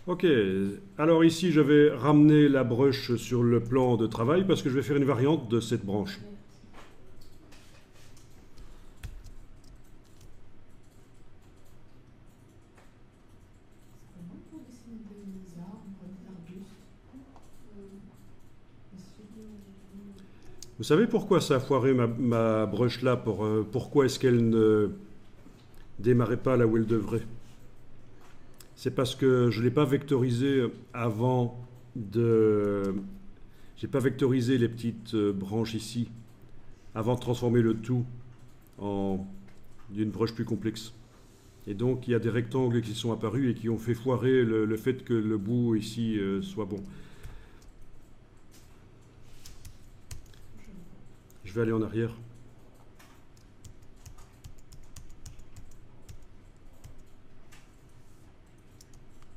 Ok, alors ici je vais ramener la broche sur le plan de travail parce que je vais faire une variante de cette branche. Comment on peut dessiner des arbres, des arbustes? Vous savez pourquoi ça a foiré ma broche là pourquoi est-ce qu'elle ne démarrait pas là où elle devrait? C'est parce que je ne l'ai pas vectorisé avant de... J'ai pas vectorisé les petites branches ici avant de transformer le tout en une broche plus complexe. Et donc il y a des rectangles qui sont apparus et qui ont fait foirer le fait que le bout ici soit bon. Je vais aller en arrière.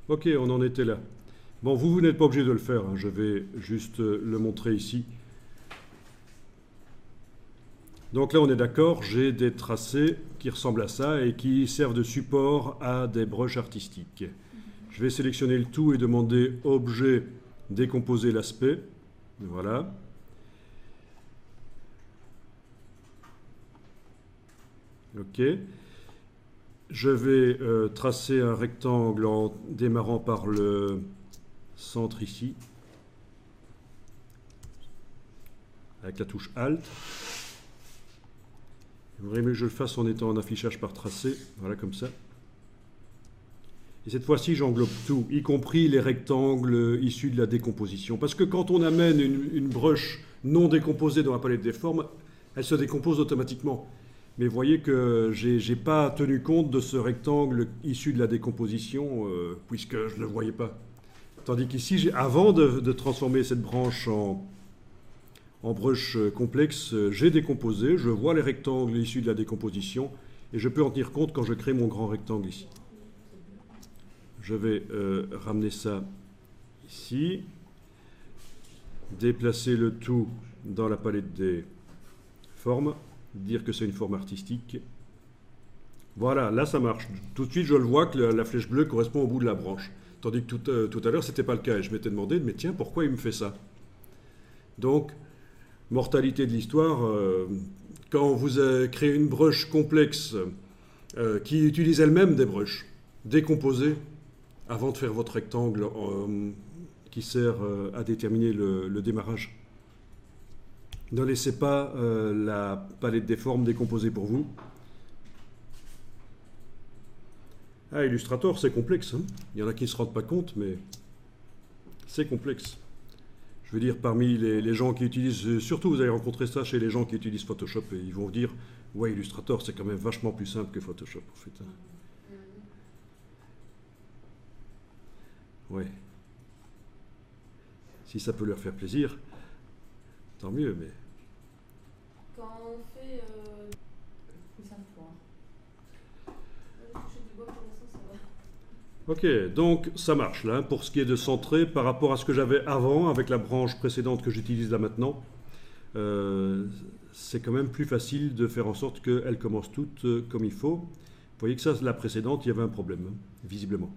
Ok, on en était là. Bon, vous n'êtes pas obligé de le faire, hein, je vais juste le montrer ici. Donc là, on est d'accord, j'ai des tracés qui ressemblent à ça et qui servent de support à des brushes artistiques. Je vais sélectionner le tout et demander Objet, décomposer l'aspect. Voilà. Ok. Je vais tracer un rectangle en démarrant par le centre ici, avec la touche Alt. Vous voudrez mieux que je le fasse en étant en affichage par tracé, voilà comme ça. Et cette fois-ci, j'englobe tout, y compris les rectangles issus de la décomposition. Parce que quand on amène une brush non décomposée dans la palette des formes, elle se décompose automatiquement. Mais vous voyez que je n'ai pas tenu compte de ce rectangle issu de la décomposition, puisque je ne le voyais pas. Tandis qu'ici, avant de transformer cette branche en brush complexe, j'ai décomposé, je vois les rectangles issus de la décomposition, et je peux en tenir compte quand je crée mon grand rectangle ici. Je vais ramener ça ici, déplacer le tout dans la palette des formes, dire que c'est une forme artistique. Voilà, là ça marche. Tout de suite, je le vois que la flèche bleue correspond au bout de la branche. Tandis que tout à l'heure, ce n'était pas le cas. Et je m'étais demandé, mais tiens, pourquoi il me fait ça? Donc, mortalité de l'histoire, quand vous créez une brush complexe qui utilise elle-même des brushes décomposées, avant de faire votre rectangle qui sert à déterminer le démarrage. Ne laissez pas la palette des formes décomposer pour vous. Ah, Illustrator, c'est complexe, hein. Il y en a qui ne se rendent pas compte, mais c'est complexe. Je veux dire, parmi les gens qui utilisent, surtout vous allez rencontrer ça chez les gens qui utilisent Photoshop, et ils vont vous dire, ouais, Illustrator, c'est quand même vachement plus simple que Photoshop, en fait. Ouais. Si ça peut leur faire plaisir, tant mieux, mais... Quand on fait plus simple fois. Toucher du bois pour l'instant, ça va. Ok, donc ça marche là, pour ce qui est de centrer par rapport à ce que j'avais avant, avec la branche précédente que j'utilise là maintenant. C'est quand même plus facile de faire en sorte qu'elles commencent toutes comme il faut. Vous voyez que ça, la précédente, il y avait un problème, hein, visiblement.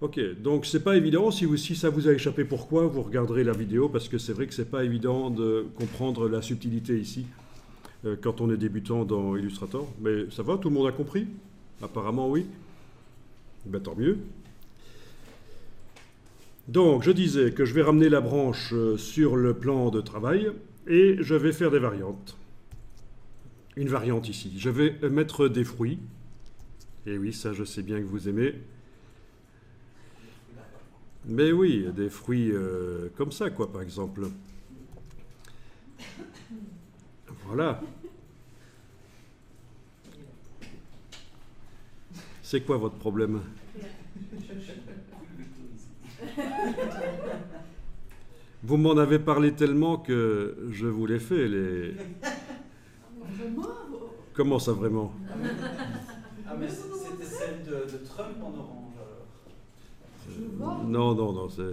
Ok, donc c'est pas évident. Si ça vous a échappé, pourquoi, vous regarderez la vidéo, parce que c'est vrai que c'est pas évident de comprendre la subtilité ici quand on est débutant dans Illustrator. Mais ça va, tout le monde a compris? Apparemment, oui. Ben, tant mieux. Donc, je disais que je vais ramener la branche sur le plan de travail et je vais faire des variantes. Une variante ici. Je vais mettre des fruits. Et oui, ça, je sais bien que vous aimez. Mais oui, des fruits comme ça, quoi, par exemple. Voilà. C'est quoi votre problème? Vous m'en avez parlé tellement que je vous l'ai fait, les... Comment ça, vraiment? Ah, mais c'était celle de Trump en orange, alors. Non, non, non, c'est... Ça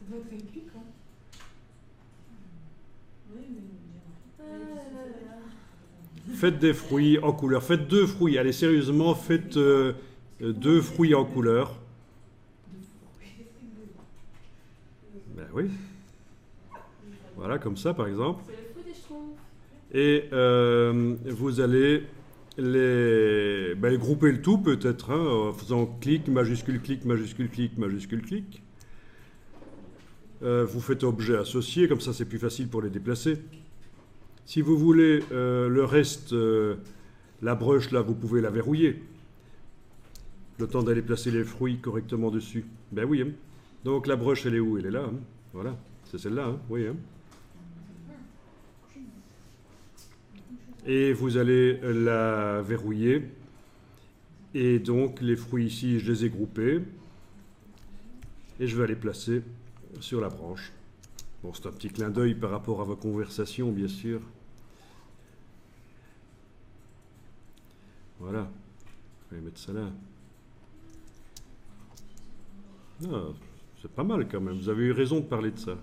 doit être épique, hein. Oui, mais... Faites des fruits en couleur. Faites deux fruits. Allez, sérieusement, faites deux fruits en couleur. Ben oui. Voilà, comme ça par exemple. C'est le fruit des schtroumpfs. Et vous allez grouper le tout peut-être en faisant clic, majuscule, clic, majuscule, clic, majuscule, clic. Vous faites objet associé, comme ça c'est plus facile pour les déplacer. Si vous voulez le reste, la broche là, vous pouvez la verrouiller. Le temps d'aller placer les fruits correctement dessus. Ben oui. Hein. Donc la broche elle est où? Elle est là. Hein. Voilà, c'est celle-là. Hein. Oui. Hein. Et vous allez la verrouiller. Et donc les fruits ici, je les ai groupés. Et je vais les placer sur la branche. Bon, c'est un petit clin d'œil par rapport à vos conversations, bien sûr. Voilà. Je vais mettre ça là. Ah, c'est pas mal quand même. Vous avez eu raison de parler de ça.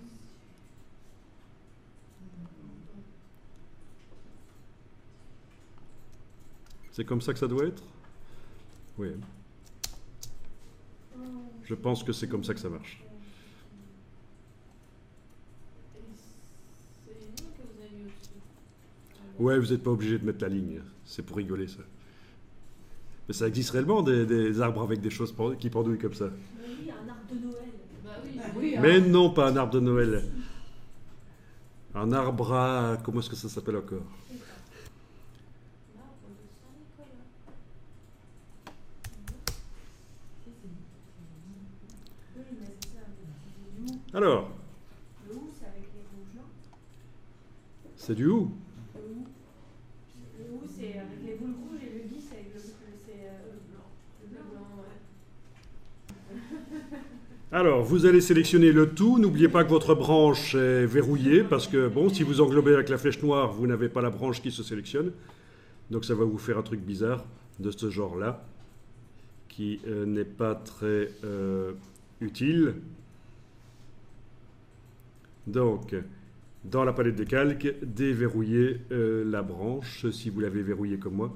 C'est comme ça que ça doit être? Oui. Je pense que c'est comme ça que ça marche. C'est une ligne que vous avez mis au-dessus. Ouais, vous n'êtes pas obligé de mettre la ligne. C'est pour rigoler, ça. Mais ça existe réellement des arbres avec des choses qui pendouillent comme ça. Mais oui, un arbre de Noël. Bah oui, Bah oui. oui, Mais non, pas un arbre de Noël. Un arbre à... Comment est-ce que ça s'appelle encore? L'arbre de Saint-Nicolas. Oui, mais c'est ça. C'est du hou. Alors, Le hou, c'est avec les rouges, non? c'est du hou. Le hou. Le hou, c'est avec les boules rouges et le gui, c'est avec le blanc. Le blanc, ouais. Alors, vous allez sélectionner le tout. N'oubliez pas que votre branche est verrouillée parce que, bon, si vous englobez avec la flèche noire, vous n'avez pas la branche qui se sélectionne. Donc, ça va vous faire un truc bizarre de ce genre-là qui n'est pas très utile. Donc, dans la palette des calques, déverrouillez la branche si vous l'avez verrouillée comme moi.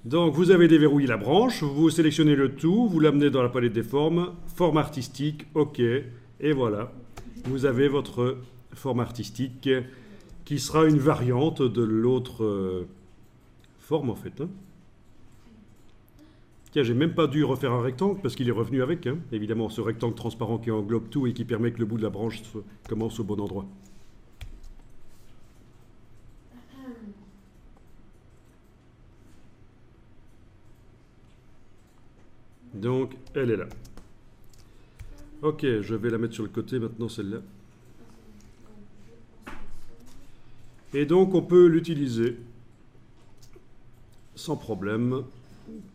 Donc vous avez déverrouillé la branche, vous sélectionnez le tout, vous l'amenez dans la palette des formes, forme artistique, OK, et voilà. Vous avez votre forme artistique qui sera une variante de l'autre forme en fait. Hein. Tiens, j'ai même pas dû refaire un rectangle parce qu'il est revenu avec. Hein. Évidemment, ce rectangle transparent qui englobe tout et qui permet que le bout de la branche commence au bon endroit. Donc, elle est là. Ok, je vais la mettre sur le côté maintenant, celle-là. Et donc, on peut l'utiliser sans problème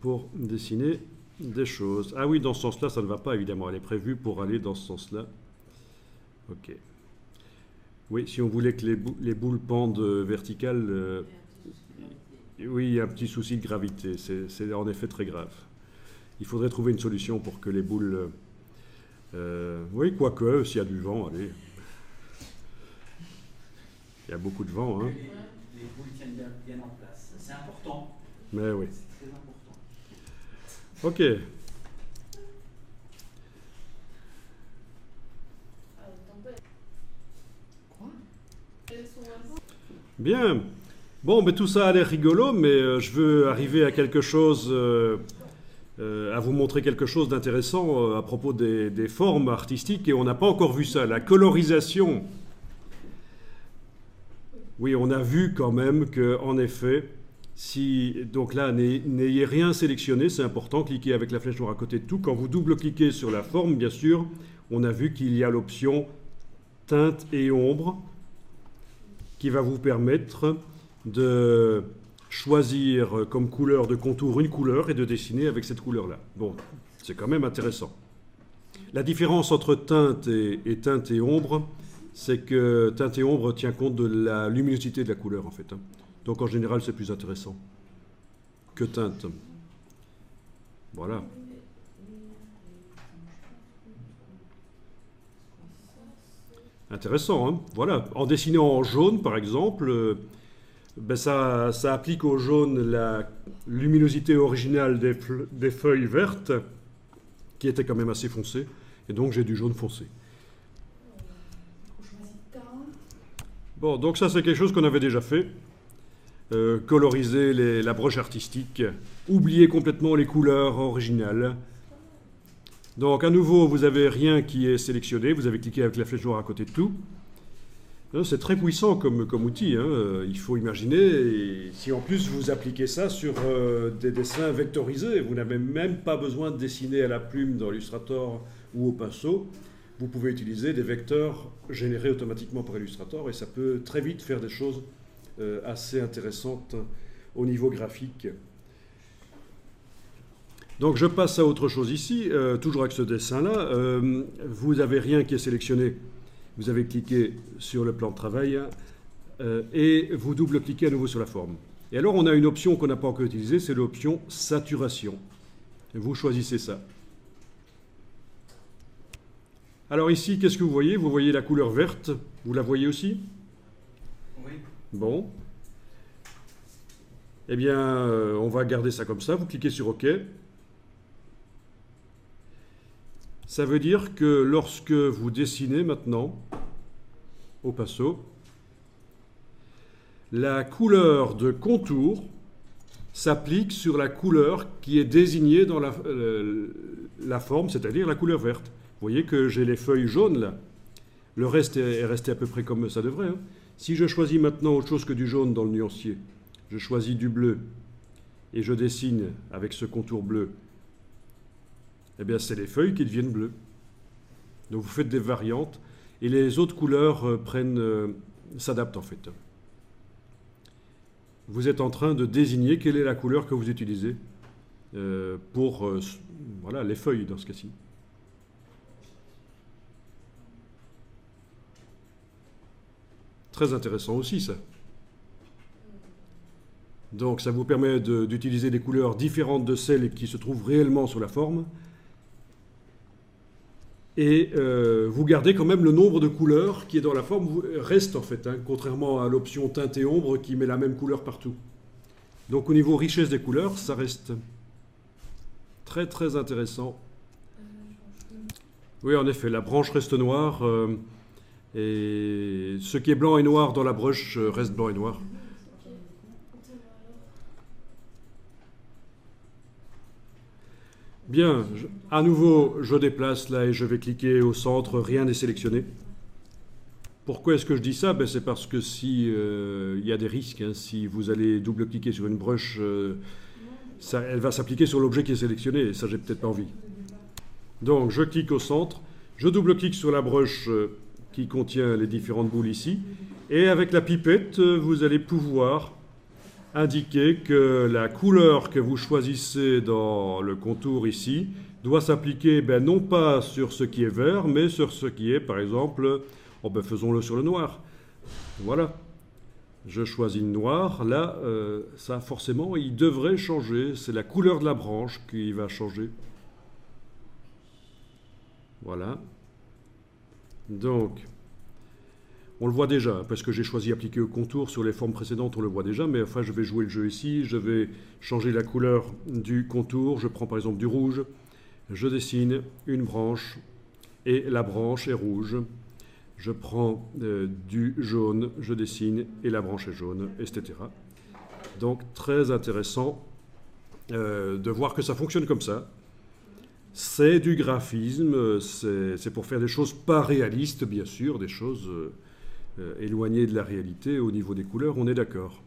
pour dessiner des choses. Ah oui, dans ce sens-là, ça ne va pas, évidemment. Elle est prévue pour aller dans ce sens-là. Ok. Oui, si on voulait que les boules pendent verticales, oui, il y a un petit souci de gravité. C'est en effet très grave. Il faudrait trouver une solution pour que les boules... oui, quoique, s'il y a du vent, allez. Il y a beaucoup de vent. Hein. Les boules tiennent bien en place. C'est important. Mais oui. C'est très important. Ok. Quoi? Elles sont assez... Bien. Bon, mais tout ça a l'air rigolo, mais je veux arriver à quelque chose... à vous montrer quelque chose d'intéressant à propos des formes artistiques, et on n'a pas encore vu ça. La colorisation. Oui, on a vu quand même que, en effet, si donc là, n'ayez rien sélectionné, c'est important, cliquez avec la flèche noire à côté de tout. Quand vous double-cliquez sur la forme, bien sûr, on a vu qu'il y a l'option teinte et ombre qui va vous permettre de choisir comme couleur de contour une couleur et de dessiner avec cette couleur-là. Bon, c'est quand même intéressant. La différence entre teinte et ombre, c'est que teinte et ombre tient compte de la luminosité de la couleur, en fait. Hein. Donc, en général, c'est plus intéressant que teinte. Voilà. Intéressant, hein? Voilà. En dessinant en jaune, par exemple, ben ça applique au jaune la luminosité originale des feuilles vertes, qui étaient quand même assez foncées, et donc j'ai du jaune foncé. On choisit le temps. Bon, donc ça c'est quelque chose qu'on avait déjà fait. Coloriser la broche artistique, oublier complètement les couleurs originales. Donc à nouveau, vous n'avez rien qui est sélectionné, vous avez cliqué avec la flèche noire à côté de tout. C'est très puissant comme outil, hein. Il faut imaginer, et si en plus vous appliquez ça sur des dessins vectorisés, vous n'avez même pas besoin de dessiner à la plume dans Illustrator ou au pinceau, vous pouvez utiliser des vecteurs générés automatiquement par Illustrator et ça peut très vite faire des choses assez intéressantes au niveau graphique. Donc je passe à autre chose ici, toujours avec ce dessin-là. Vous n'avez rien qui est sélectionné. Vous avez cliqué sur le plan de travail et vous double-cliquez à nouveau sur la forme. Et alors on a une option qu'on n'a pas encore utilisée, c'est l'option saturation. Vous choisissez ça. Alors ici, qu'est-ce que vous voyez? Vous voyez la couleur verte, vous la voyez aussi? Oui. Bon. Eh bien, on va garder ça comme ça. Vous cliquez sur OK. Ça veut dire que lorsque vous dessinez maintenant au pinceau, la couleur de contour s'applique sur la couleur qui est désignée dans la forme, c'est-à-dire la couleur verte. Vous voyez que j'ai les feuilles jaunes là. Le reste est resté à peu près comme ça devrait, hein. Si je choisis maintenant autre chose que du jaune dans le nuancier, je choisis du bleu et je dessine avec ce contour bleu, eh bien c'est les feuilles qui deviennent bleues. Donc vous faites des variantes et les autres couleurs s'adaptent en fait. Vous êtes en train de désigner quelle est la couleur que vous utilisez pour voilà, les feuilles dans ce cas-ci. Très intéressant aussi ça. Donc ça vous permet d'utiliser des couleurs différentes de celles qui se trouvent réellement sur la forme. Et vous gardez quand même le nombre de couleurs qui est dans la forme reste en fait, hein, contrairement à l'option teinte et ombre qui met la même couleur partout. Donc au niveau richesse des couleurs, ça reste très très intéressant. Oui, en effet, la branche reste noire et ce qui est blanc et noir dans la broche reste blanc et noir. Bien, à nouveau, je déplace là et je vais cliquer au centre, rien n'est sélectionné. Pourquoi est-ce que je dis ça? Ben, c'est parce que si il y a des risques, hein, si vous allez double-cliquer sur une broche, elle va s'appliquer sur l'objet qui est sélectionné, et ça j'ai peut-être pas envie. Donc je clique au centre, je double-clique sur la broche qui contient les différentes boules ici, et avec la pipette, vous allez pouvoir indiquer que la couleur que vous choisissez dans le contour ici doit s'appliquer non pas sur ce qui est vert, mais sur ce qui est, par exemple, faisons-le sur le noir. Voilà. Je choisis le noir. Là, ça forcément, il devrait changer. C'est la couleur de la branche qui va changer. Voilà. Donc, on le voit déjà, parce que j'ai choisi appliquer au contour sur les formes précédentes, on le voit déjà, mais enfin je vais jouer le jeu ici, je vais changer la couleur du contour, je prends par exemple du rouge, je dessine une branche et la branche est rouge, je prends du jaune, je dessine et la branche est jaune, etc. Donc très intéressant de voir que ça fonctionne comme ça. C'est du graphisme, c'est pour faire des choses pas réalistes bien sûr, des choses éloignées de la réalité au niveau des couleurs, on est d'accord.